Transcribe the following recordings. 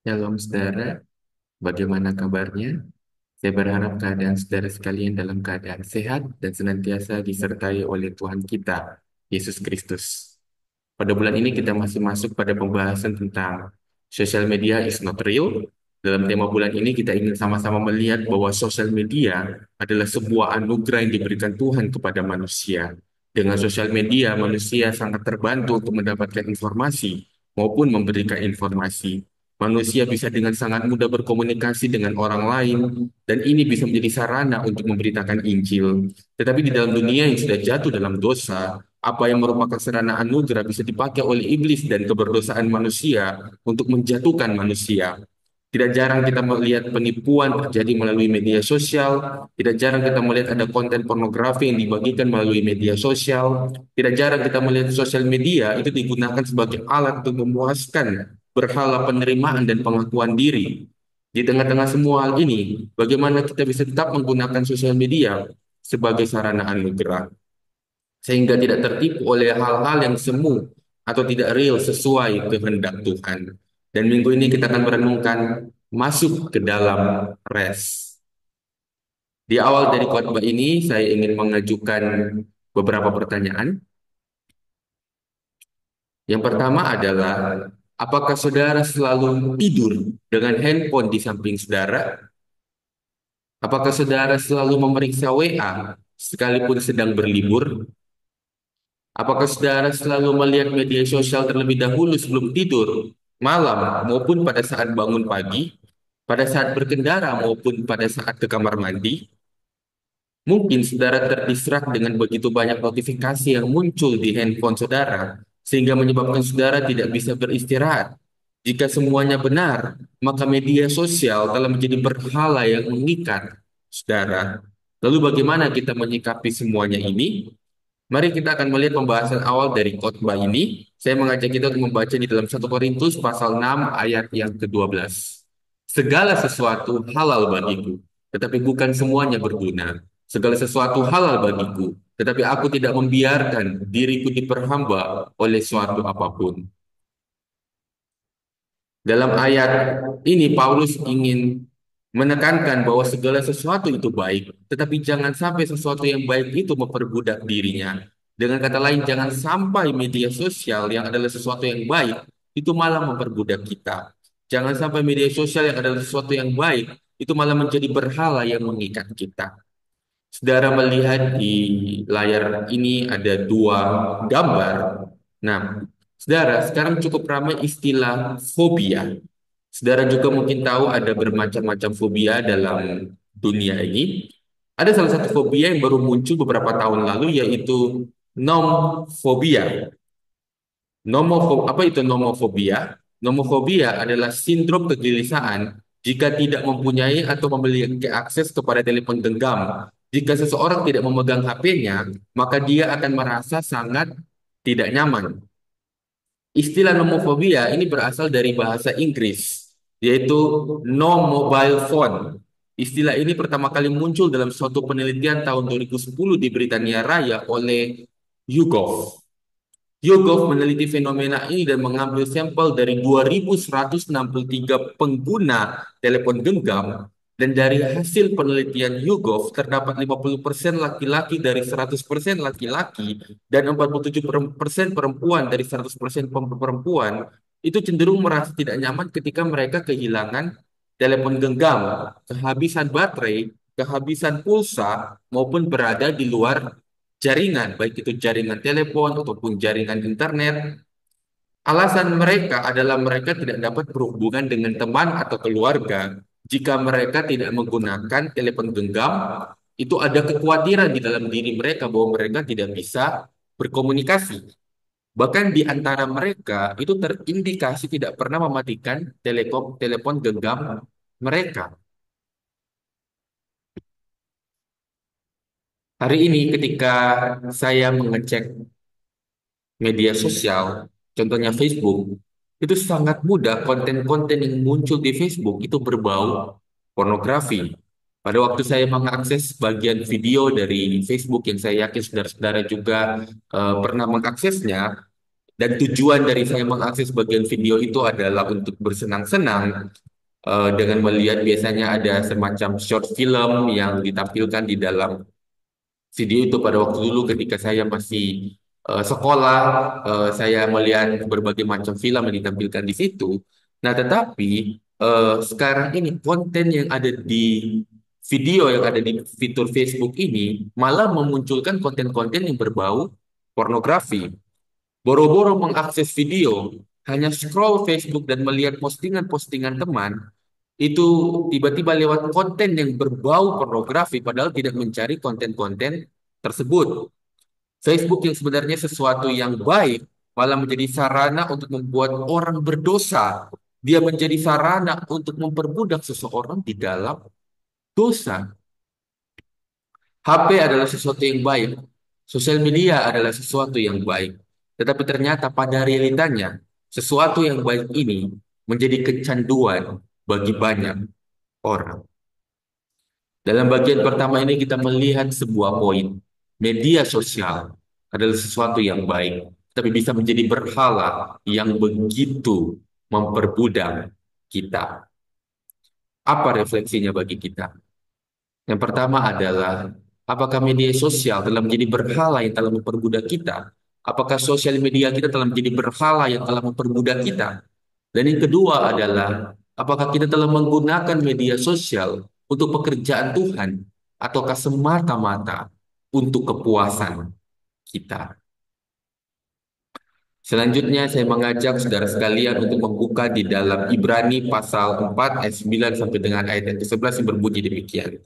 Shalom saudara, bagaimana kabarnya? Saya berharap keadaan saudara sekalian dalam keadaan sehat dan senantiasa disertai oleh Tuhan kita, Yesus Kristus. Pada bulan ini kita masih masuk pada pembahasan tentang social media is not real. Dalam tema bulan ini kita ingin sama-sama melihat bahwa social media adalah sebuah anugerah yang diberikan Tuhan kepada manusia. Dengan sosial media, manusia sangat terbantu untuk mendapatkan informasi maupun memberikan informasi. Manusia bisa dengan sangat mudah berkomunikasi dengan orang lain, dan ini bisa menjadi sarana untuk memberitakan Injil. Tetapi di dalam dunia yang sudah jatuh dalam dosa, apa yang merupakan sarana anugerah bisa dipakai oleh iblis dan keberdosaan manusia untuk menjatuhkan manusia. Tidak jarang kita melihat penipuan terjadi melalui media sosial, tidak jarang kita melihat ada konten pornografi yang dibagikan melalui media sosial, tidak jarang kita melihat sosial media itu digunakan sebagai alat untuk memuaskan berhala penerimaan dan pengakuan diri. Di tengah-tengah semua hal ini, bagaimana kita bisa tetap menggunakan sosial media sebagai sarana anugerah? Sehingga tidak tertipu oleh hal-hal yang semu atau tidak real sesuai kehendak Tuhan. Dan minggu ini kita akan merenungkan masuk ke dalam rest. Di awal dari khotbah ini saya ingin mengajukan beberapa pertanyaan. Yang pertama adalah, apakah saudara selalu tidur dengan handphone di samping saudara? Apakah saudara selalu memeriksa WA sekalipun sedang berlibur? Apakah saudara selalu melihat media sosial terlebih dahulu sebelum tidur, malam, maupun pada saat bangun pagi, pada saat berkendara, maupun pada saat ke kamar mandi? Mungkin saudara terdistrak dengan begitu banyak notifikasi yang muncul di handphone saudara, sehingga menyebabkan saudara tidak bisa beristirahat. Jika semuanya benar, maka media sosial telah menjadi berhala yang mengikat saudara. Lalu bagaimana kita menyikapi semuanya ini? Mari kita akan melihat pembahasan awal dari khotbah ini. Saya mengajak kita untuk membaca di dalam 1 Korintus pasal 6 ayat yang ke-12. Segala sesuatu halal bagiku, tetapi bukan semuanya berguna. Segala sesuatu halal bagiku, tetapi aku tidak membiarkan diriku diperhamba oleh suatu apapun. Dalam ayat ini Paulus ingin menekankan bahwa segala sesuatu itu baik, tetapi jangan sampai sesuatu yang baik itu memperbudak dirinya. Dengan kata lain, jangan sampai media sosial yang adalah sesuatu yang baik itu malah memperbudak kita. Jangan sampai media sosial yang adalah sesuatu yang baik itu malah menjadi berhala yang mengikat kita. Saudara melihat di layar ini ada dua gambar. Nah, saudara, sekarang cukup ramai istilah fobia. Saudara juga mungkin tahu ada bermacam-macam fobia dalam dunia ini. Ada salah satu fobia yang baru muncul beberapa tahun lalu yaitu nomofobia. Apa itu nomofobia? Nomofobia adalah sindrom kegelisahan jika tidak mempunyai atau memiliki akses kepada telepon genggam. Jika seseorang tidak memegang HP-nya, maka dia akan merasa sangat tidak nyaman. Istilah nomofobia ini berasal dari bahasa Inggris, yaitu no mobile phone. Istilah ini pertama kali muncul dalam suatu penelitian tahun 2010 di Britania Raya oleh YouGov. YouGov meneliti fenomena ini dan mengambil sampel dari 2.163 pengguna telepon genggam, dan dari hasil penelitian YouGov terdapat 50% laki-laki dari 100% laki-laki dan 47% perempuan dari 100% perempuan itu cenderung merasa tidak nyaman ketika mereka kehilangan telepon genggam, kehabisan baterai, kehabisan pulsa, maupun berada di luar jaringan, baik itu jaringan telepon ataupun jaringan internet. Alasan mereka adalah mereka tidak dapat berhubungan dengan teman atau keluarga. Jika mereka tidak menggunakan telepon genggam, itu ada kekhawatiran di dalam diri mereka bahwa mereka tidak bisa berkomunikasi. Bahkan di antara mereka itu terindikasi tidak pernah mematikan telepon genggam mereka. Hari ini ketika saya mengecek media sosial, contohnya Facebook, itu sangat mudah konten-konten yang muncul di Facebook itu berbau pornografi. Pada waktu saya mengakses bagian video dari Facebook yang saya yakin saudara-saudara juga pernah mengaksesnya, Dan tujuan dari saya mengakses bagian video itu adalah untuk bersenang-senang dengan melihat biasanya ada semacam short film yang ditampilkan di dalam video itu pada waktu dulu ketika saya masih sekolah, saya melihat berbagai macam film yang ditampilkan di situ. Nah, tetapi sekarang ini konten yang ada di video yang ada di fitur Facebook ini malah memunculkan konten-konten yang berbau pornografi. Boro-boro mengakses video, hanya scroll Facebook dan melihat postingan-postingan teman, itu tiba-tiba lewat konten yang berbau pornografi padahal tidak mencari konten-konten tersebut. Facebook yang sebenarnya sesuatu yang baik malah menjadi sarana untuk membuat orang berdosa. Dia menjadi sarana untuk memperbudak seseorang di dalam dosa. HP adalah sesuatu yang baik. Sosial media adalah sesuatu yang baik. Tetapi ternyata pada realitanya, sesuatu yang baik ini menjadi kecanduan bagi banyak orang. Dalam bagian pertama ini kita melihat sebuah poin. Media sosial adalah sesuatu yang baik, tapi bisa menjadi berhala yang begitu memperbudak kita. Apa refleksinya bagi kita? Yang pertama adalah, apakah media sosial telah menjadi berhala yang telah memperbudak kita? Apakah sosial media kita telah menjadi berhala yang telah memperbudak kita? Dan yang kedua adalah, apakah kita telah menggunakan media sosial untuk pekerjaan Tuhan, ataukah semata-mata untuk kepuasan kita? Selanjutnya, saya mengajak saudara sekalian untuk membuka di dalam Ibrani pasal 4 ayat 9 sampai dengan ayat yang ke-11 yang berbunyi demikian.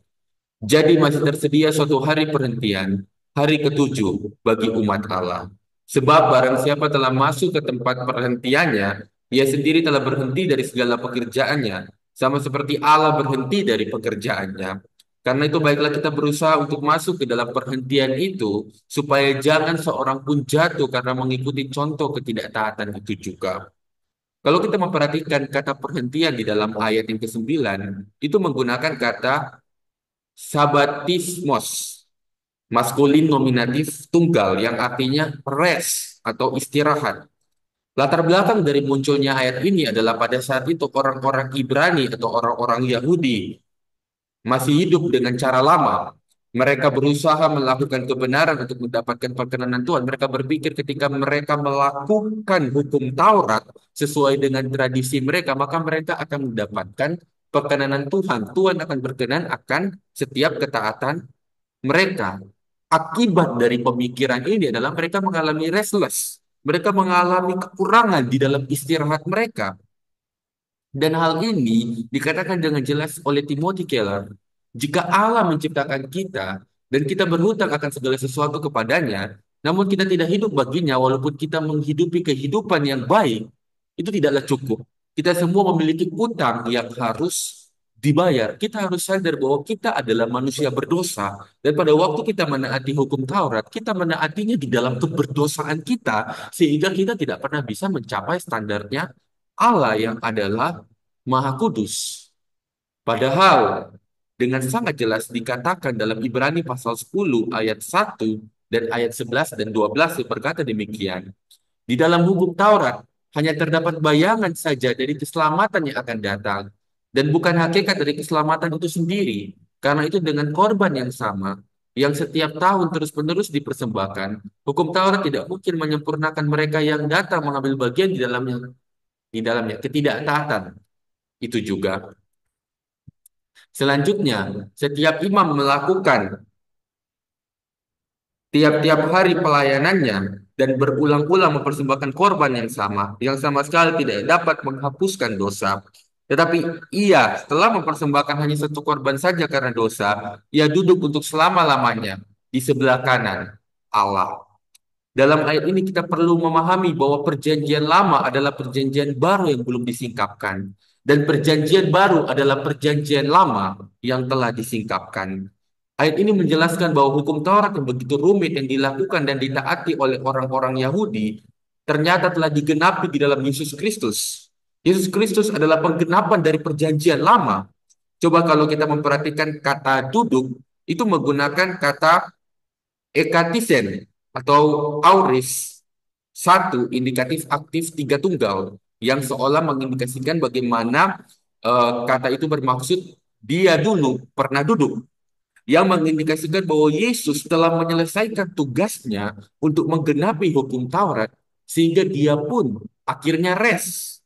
Jadi masih tersedia suatu hari perhentian, hari ketujuh bagi umat Allah. Sebab barang siapa telah masuk ke tempat perhentiannya, ia sendiri telah berhenti dari segala pekerjaannya, sama seperti Allah berhenti dari pekerjaannya. Karena itu baiklah kita berusaha untuk masuk ke dalam perhentian itu, supaya jangan seorang pun jatuh karena mengikuti contoh ketidaktaatan itu juga. Kalau kita memperhatikan kata perhentian di dalam ayat yang ke-9, itu menggunakan kata sabatismos, maskulin nominatif tunggal yang artinya rest atau istirahat. Latar belakang dari munculnya ayat ini adalah pada saat itu orang-orang Ibrani atau orang-orang Yahudi masih hidup dengan cara lama. Mereka berusaha melakukan kebenaran untuk mendapatkan perkenanan Tuhan. Mereka berpikir ketika mereka melakukan hukum Taurat sesuai dengan tradisi mereka, maka mereka akan mendapatkan perkenanan Tuhan. Tuhan akan berkenan akan setiap ketaatan mereka. Akibat dari pemikiran ini adalah mereka mengalami restless. Mereka mengalami kekurangan di dalam istirahat mereka. Dan hal ini dikatakan dengan jelas oleh Timothy Keller. Jika Allah menciptakan kita dan kita berhutang akan segala sesuatu kepadanya, namun kita tidak hidup baginya walaupun kita menghidupi kehidupan yang baik, itu tidaklah cukup. Kita semua memiliki utang yang harus dibayar. Kita harus sadar bahwa kita adalah manusia berdosa. Dan pada waktu kita menaati hukum Taurat, kita menaatinya di dalam keberdosaan kita, sehingga kita tidak pernah bisa mencapai standarnya Allah yang adalah Maha Kudus. Padahal dengan sangat jelas dikatakan dalam Ibrani pasal 10 ayat 1 dan ayat 11 dan 12 yang berkata demikian. Di dalam hukum Taurat hanya terdapat bayangan saja dari keselamatan yang akan datang dan bukan hakikat dari keselamatan itu sendiri. Karena itu dengan korban yang sama yang setiap tahun terus-menerus dipersembahkan, hukum Taurat tidak mungkin menyempurnakan mereka yang datang mengambil bagian di dalamnya ketidaktaatan itu juga. Selanjutnya, setiap imam melakukan tiap-tiap hari pelayanannya dan berulang-ulang mempersembahkan korban yang sama sekali tidak dapat menghapuskan dosa. Tetapi ia setelah mempersembahkan hanya satu korban saja karena dosa, ia duduk untuk selama-lamanya di sebelah kanan Allah. Dalam ayat ini kita perlu memahami bahwa perjanjian lama adalah perjanjian baru yang belum disingkapkan. Dan perjanjian baru adalah perjanjian lama yang telah disingkapkan. Ayat ini menjelaskan bahwa hukum Taurat yang begitu rumit yang dilakukan dan ditaati oleh orang-orang Yahudi ternyata telah digenapi di dalam Yesus Kristus. Yesus Kristus adalah penggenapan dari perjanjian lama. Coba kalau kita memperhatikan kata duduk, itu menggunakan kata ekatisen atau auris Satu, indikatif aktif tiga tunggal yang seolah mengindikasikan bagaimana kata itu bermaksud dia dulu pernah duduk, yang mengindikasikan bahwa Yesus telah menyelesaikan tugasnya untuk menggenapi hukum Taurat sehingga dia pun akhirnya rest.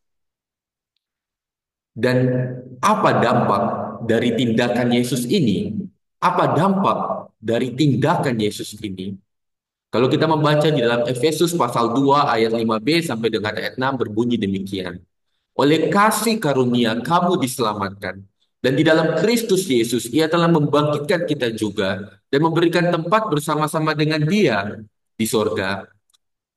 Dan apa dampak dari tindakan Yesus ini? Apa dampak dari tindakan Yesus ini? Kalau kita membaca di dalam Efesus pasal 2 ayat 5b sampai dengan ayat 6 berbunyi demikian. Oleh kasih karunia kamu diselamatkan. Dan di dalam Kristus Yesus ia telah membangkitkan kita juga dan memberikan tempat bersama-sama dengan Dia di sorga.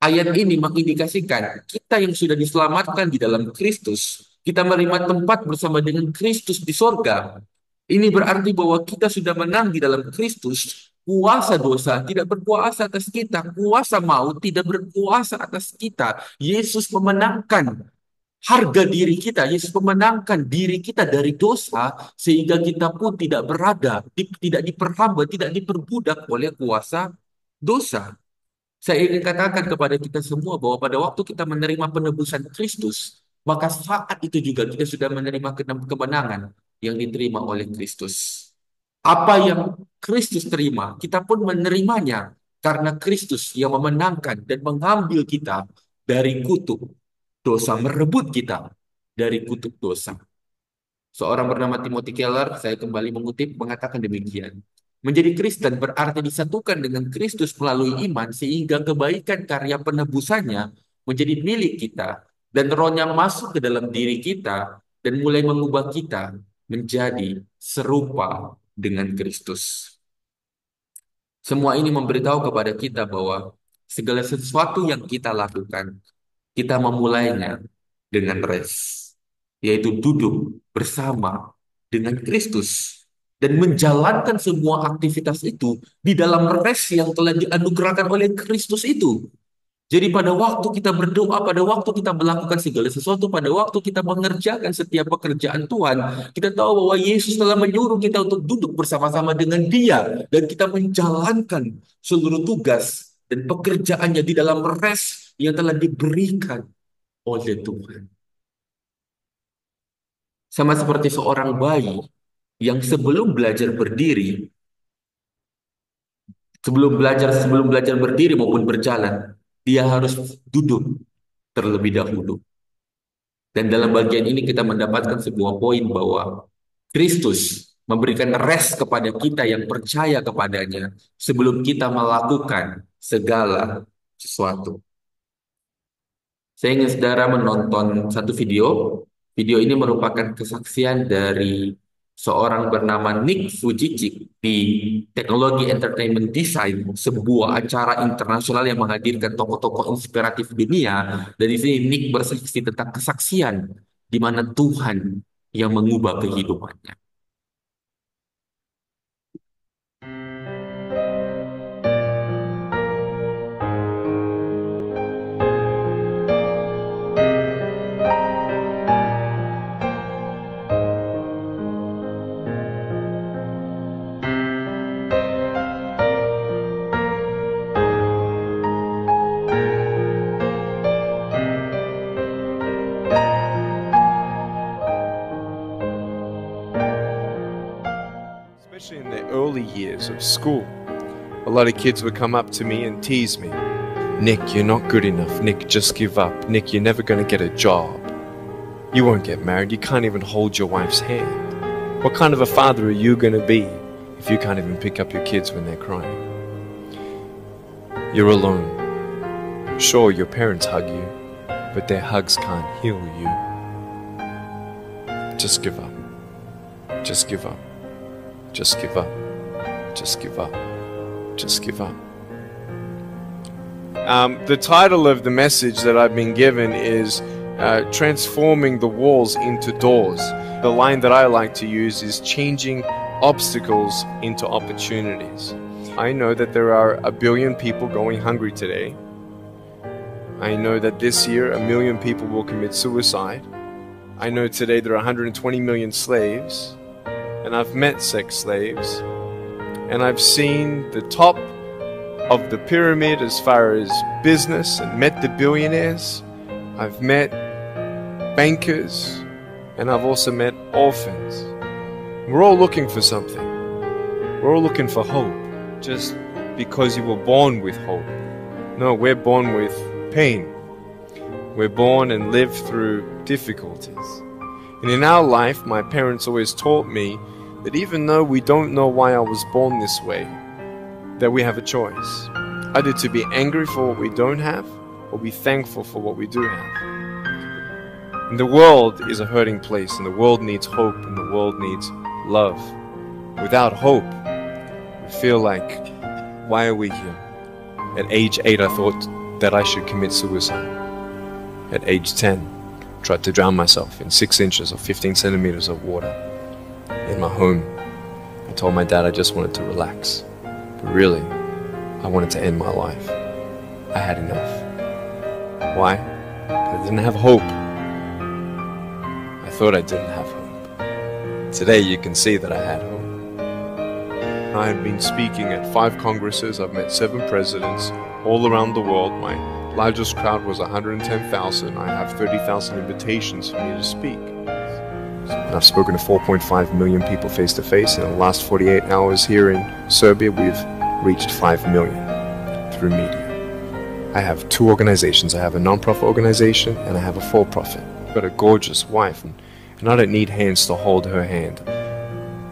Ayat ini mengindikasikan kita yang sudah diselamatkan di dalam Kristus, kita menerima tempat bersama dengan Kristus di sorga. Ini berarti bahwa kita sudah menang di dalam Kristus. Kuasa dosa tidak berkuasa atas kita, kuasa maut tidak berkuasa atas kita. Yesus memenangkan harga diri kita. Yesus memenangkan diri kita dari dosa sehingga kita pun tidak berada, tidak diperhamba, tidak diperbudak oleh kuasa dosa. Saya ingin katakan kepada kita semua bahwa pada waktu kita menerima penebusan Kristus, maka saat itu juga kita sudah menerima kemenangan yang diterima oleh Kristus. Apa yang Kristus terima, kita pun menerimanya karena Kristus yang memenangkan dan mengambil kita dari kutuk dosa, merebut kita dari kutuk dosa. Seorang bernama Timothy Keller, saya kembali mengutip, mengatakan demikian. Menjadi Kristen berarti disatukan dengan Kristus melalui iman sehingga kebaikan karya penebusannya menjadi milik kita dan rohnya masuk ke dalam diri kita dan mulai mengubah kita menjadi serupa dengan Kristus. Semua ini memberitahu kepada kita bahwa segala sesuatu yang kita lakukan, kita memulainya dengan rest, yaitu duduk bersama dengan Kristus dan menjalankan semua aktivitas itu di dalam rest yang telah dianugerahkan oleh Kristus itu. Jadi pada waktu kita berdoa, pada waktu kita melakukan segala sesuatu, pada waktu kita mengerjakan setiap pekerjaan Tuhan, kita tahu bahwa Yesus telah menyuruh kita untuk duduk bersama-sama dengan Dia dan kita menjalankan seluruh tugas dan pekerjaannya di dalam rest yang telah diberikan oleh Tuhan. Sama seperti seorang bayi yang sebelum belajar berdiri, sebelum belajar berdiri maupun berjalan, dia harus duduk terlebih dahulu. Dan dalam bagian ini kita mendapatkan sebuah poin bahwa Kristus memberikan rest kepada kita yang percaya kepadanya sebelum kita melakukan segala sesuatu. Saya ingin saudara menonton satu video. Video ini merupakan kesaksian dari seorang bernama Nick Vujicic di Teknologi Entertainment Design, sebuah acara internasional yang menghadirkan tokoh-tokoh inspiratif dunia. Dan di sini Nick bersaksi tentang kesaksian di mana Tuhan yang mengubah kehidupannya. Especially in the early years of school, a lot of kids would come up to me and tease me. Nick, you're not good enough. Nick, just give up. Nick, you're never going to get a job. You won't get married. You can't even hold your wife's hand. What kind of a father are you going to be if you can't even pick up your kids when they're crying? You're alone. Sure, your parents hug you, but their hugs can't heal you. Just give up. Just give up. Just give up. Just give up. Just give up. The title of the message that I've been given is Transforming the Walls into Doors. The line that I like to use is changing obstacles into opportunities. I know that there are 1 billion people going hungry today. I know that this year 1 million people will commit suicide. I know today there are 120 million slaves. And I've met sex slaves, and I've seen the top of the pyramid as far as business and met the billionaires. I've met bankers, and I've also met orphans. We're all looking for something. We're all looking for hope, just because you were born with hope. No, we're born with pain. We're born and live through difficulties. And in our life, my parents always taught me that even though we don't know why I was born this way, that we have a choice. Either to be angry for what we don't have, or be thankful for what we do have. And the world is a hurting place, and the world needs hope, and the world needs love. Without hope, we feel like, why are we here? At age 8, I thought that I should commit suicide. At age 10, tried to drown myself in 6 inches or 15 centimeters of water. In my home, I told my dad I just wanted to relax. But really, I wanted to end my life. I had enough. Why? Because I didn't have hope. I thought I didn't have hope. Today you can see that I had hope. I have been speaking at 5 congresses. I've met 7 presidents all around the world. My largest crowd was 110,000. I have 30,000 invitations for me to speak. And I've spoken to 4.5 million people face to face. In the last 48 hours here in Serbia, we've reached 5 million through media. I have 2 organizations. I have a non-profit organization and I have a for-profit. I've got a gorgeous wife, and I don't need hands to hold her hand.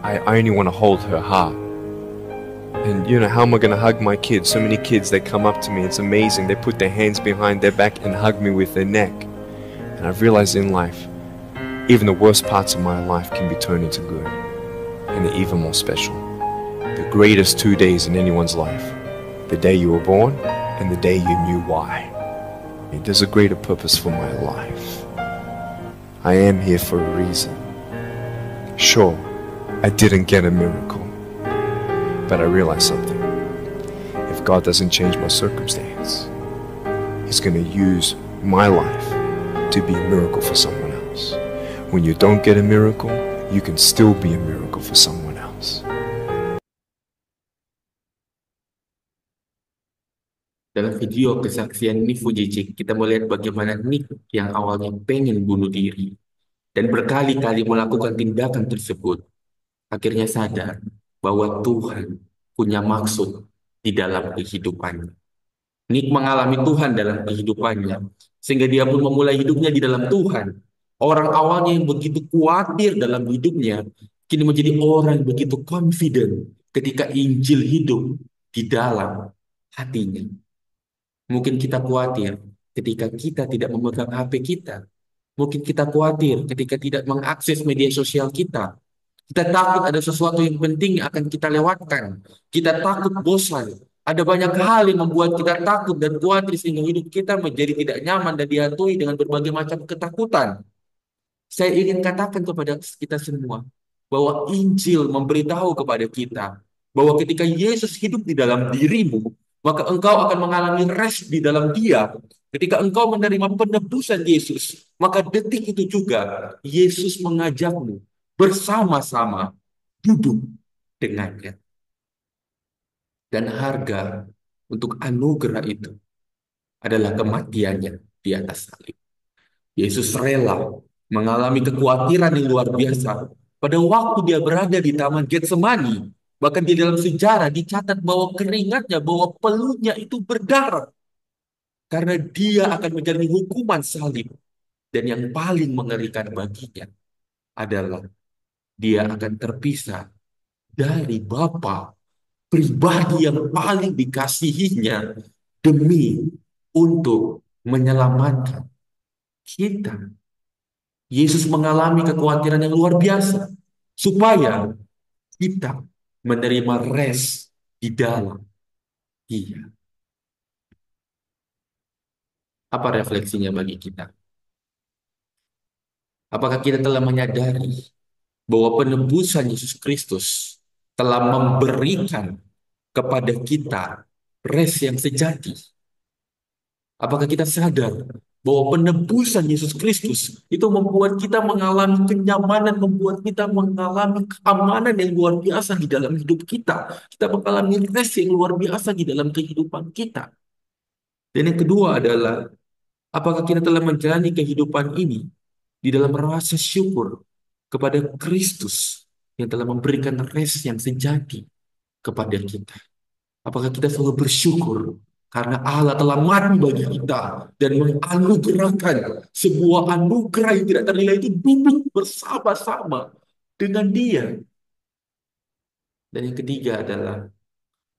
I only want to hold her heart. And how am I going to hug my kids? So many kids, they come up to me. It's amazing. They put their hands behind their back and hug me with their neck. And I've realized in life, even the worst parts of my life can be turned into good. And they're even more special. The greatest 2 days in anyone's life. The day you were born and the day you knew why. There's a greater purpose for my life. I am here for a reason. Sure, I didn't get a miracle. But I realized something. If God doesn't change my circumstance, He's going to use my life to be a miracle for someone else. When you don't get a miracle, you can still be a miracle for someone else. Dalam video kesaksian Nick Vujicic, kita melihat bagaimana Nick yang awalnya pengen bunuh diri dan berkali-kali melakukan tindakan tersebut, akhirnya sadar bahwa Tuhan punya maksud di dalam kehidupannya. Nick mengalami Tuhan dalam kehidupannya, sehingga dia pun memulai hidupnya di dalam Tuhan. Orang awalnya yang begitu khawatir dalam hidupnya, kini menjadi orang yang begitu confident ketika Injil hidup di dalam hatinya. Mungkin kita khawatir ketika kita tidak memegang HP kita. Mungkin kita khawatir ketika tidak mengakses media sosial kita. Kita takut ada sesuatu yang penting yang akan kita lewatkan. Kita takut bosan. Ada banyak hal yang membuat kita takut dan khawatir sehingga hidup kita menjadi tidak nyaman dan dihantui dengan berbagai macam ketakutan. Saya ingin katakan kepada kita semua bahwa Injil memberitahu kepada kita bahwa ketika Yesus hidup di dalam dirimu, maka engkau akan mengalami rest di dalam Dia. Ketika engkau menerima penebusan Yesus, maka detik itu juga Yesus mengajakmu bersama-sama duduk dengannya. Dan harga untuk anugerah itu adalah kematiannya di atas salib. Yesus rela mengalami kekhawatiran yang luar biasa pada waktu dia berada di Taman Getsemani. Bahkan di dalam sejarah dicatat bahwa keringatnya, bahwa peluhnya itu berdarah. Karena dia akan menjalani hukuman salib. Dan yang paling mengerikan baginya adalah dia akan terpisah dari Bapa pribadi yang paling dikasihinya demi untuk menyelamatkan kita. Yesus mengalami kekhawatiran yang luar biasa supaya kita menerima rest di dalam Dia. Apa refleksinya bagi kita? Apakah kita telah menyadari bahwa penebusan Yesus Kristus telah memberikan kepada kita rest yang sejati? Apakah kita sadar bahwa penebusan Yesus Kristus itu membuat kita mengalami kenyamanan, membuat kita mengalami keamanan yang luar biasa di dalam hidup kita. Kita mengalami rest yang luar biasa di dalam kehidupan kita. Dan yang kedua adalah, apakah kita telah menjalani kehidupan ini di dalam rasa syukur kepada Kristus yang telah memberikan rest yang sejati kepada kita? Apakah kita selalu bersyukur karena Allah telah mati bagi kita dan menganugerahkan sebuah anugerah yang tidak ternilai itu duduk bersama-sama dengan Dia? Dan yang ketiga adalah,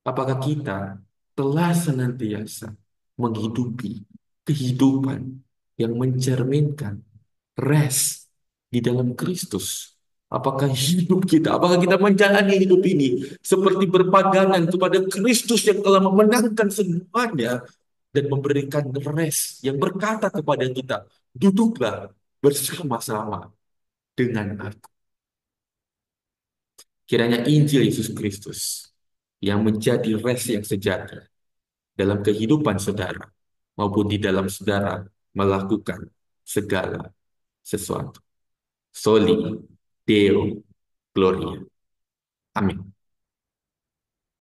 apakah kita telah senantiasa menghidupi kehidupan yang mencerminkan rest di dalam Kristus? Apakah hidup kita, apakah kita menjalani hidup ini seperti berpagangan kepada Kristus yang telah memenangkan semuanya dan memberikan rest, yang berkata kepada kita, duduklah bersama-sama dengan aku. Kiranya Injil Yesus Kristus yang menjadi rest yang sejati dalam kehidupan saudara maupun di dalam saudara melakukan segala sesuatu. Soli Deo Gloria. Amin.